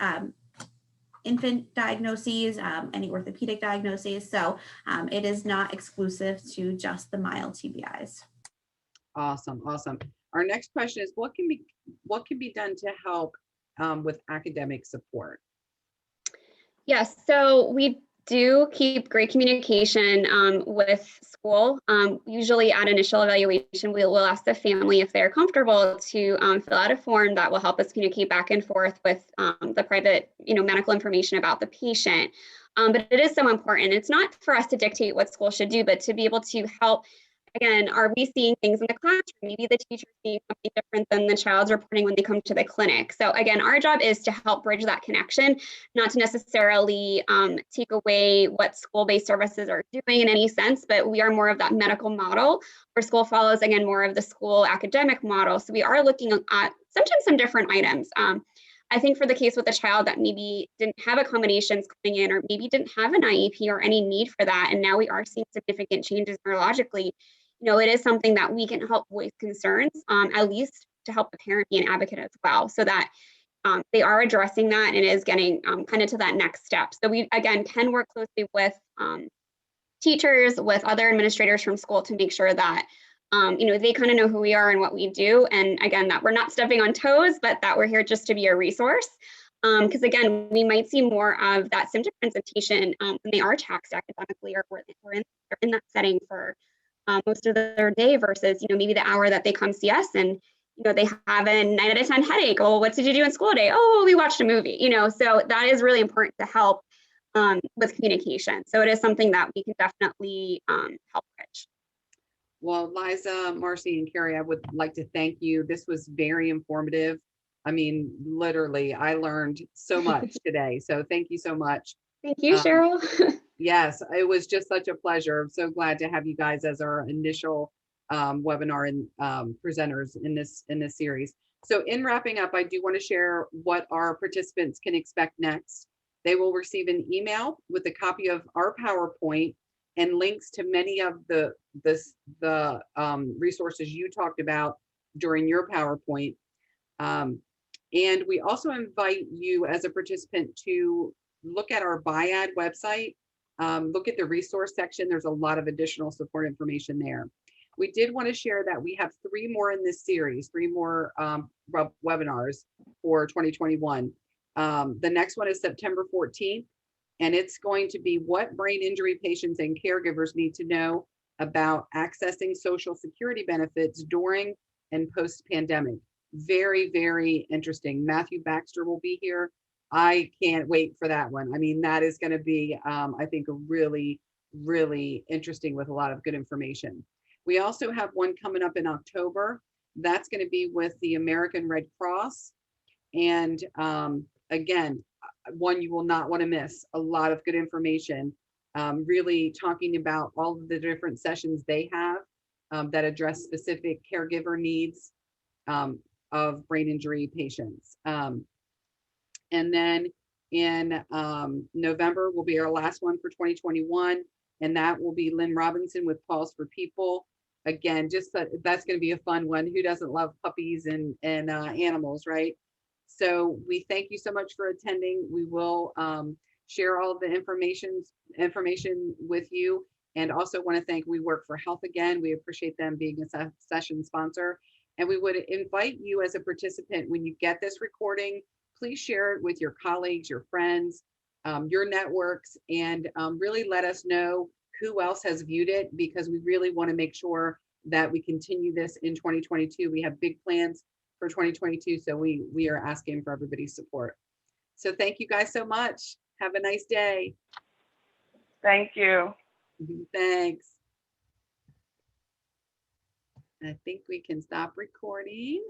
infant diagnoses, any orthopedic diagnoses. So it is not exclusive to just the mild TBIs. Awesome. Our next question is, what can be done to help with academic support? Yes, so we do keep great communication with school. Usually at initial evaluation, we will ask the family if they're comfortable to fill out a form that will help us communicate back and forth with the private, medical information about the patient. But it is so important. It's not for us to dictate what school should do, but to be able to help. Again, are we seeing things in the classroom? Maybe the teacher's seeing something different than the child's reporting when they come to the clinic. So again, our job is to help bridge that connection, not to necessarily take away what school-based services are doing in any sense, but we are more of that medical model where school follows, again, more of the school academic model. So we are looking at sometimes some different items. I think for the case with a child that maybe didn't have accommodations coming in, or maybe didn't have an IEP or any need for that, and now we are seeing significant changes neurologically, it is something that we can help voice concerns, at least to help the parent be an advocate as well, so that they are addressing that and it is getting kind of to that next step. So we, again, can work closely with teachers, with other administrators from school to make sure that they kind of know who we are and what we do. And again, that we're not stepping on toes, but that we're here just to be a resource. Because again, we might see more of that symptom presentation when they are taxed academically, or they're in that setting for most of their day versus, maybe the hour that they come see us and, they have a 9 out of 10 headache. Oh, what did you do in school today? Oh, we watched a movie, so that is really important to help with communication. So it is something that we can definitely help bridge. Well, Liza, Marcy, and Kerri, I would like to thank you. This was very informative. I mean, literally, I learned so much today. So thank you so much. Thank you, Cheryl. Yes, it was just such a pleasure. I'm so glad to have you guys as our initial webinar and presenters in this series. So in wrapping up, I do want to share what our participants can expect next. They will receive an email with a copy of our PowerPoint and links to many of the resources you talked about during your PowerPoint. And we also invite you as a participant to look at our BIADE website, look at the resource section. There's a lot of additional support information there. We did want to share that we have 3 more in this series, 3 more webinars for 2021. The next one is September 14th, and it's going to be what brain injury patients and caregivers need to know about accessing Social Security benefits during and post-pandemic. Very, very interesting. Matthew Baxter will be here. I can't wait for that one. I mean, that is going to be, I think, a really, really interesting with a lot of good information. We also have one coming up in October. That's going to be with the American Red Cross. And again, one you will not want to miss. A lot of good information, really talking about all of the different sessions they have that address specific caregiver needs of brain injury patients. And then in November will be our last one for 2021. And that will be Lynn Robinson with Pause for People. Again, just that's going to be a fun one. Who doesn't love puppies and animals, right? So we thank you so much for attending. We will share all of the information with you, and also want to thank We Work for Health again. We appreciate them being a session sponsor, and we would invite you as a participant, when you get this recording, please share it with your colleagues, your friends, your networks, and really let us know who else has viewed it, because we really want to make sure that we continue this in 2022. We have big plans for 2022, so we are asking for everybody's support. So thank you guys so much. Have a nice day. Thank you. Thanks. I think we can stop recording.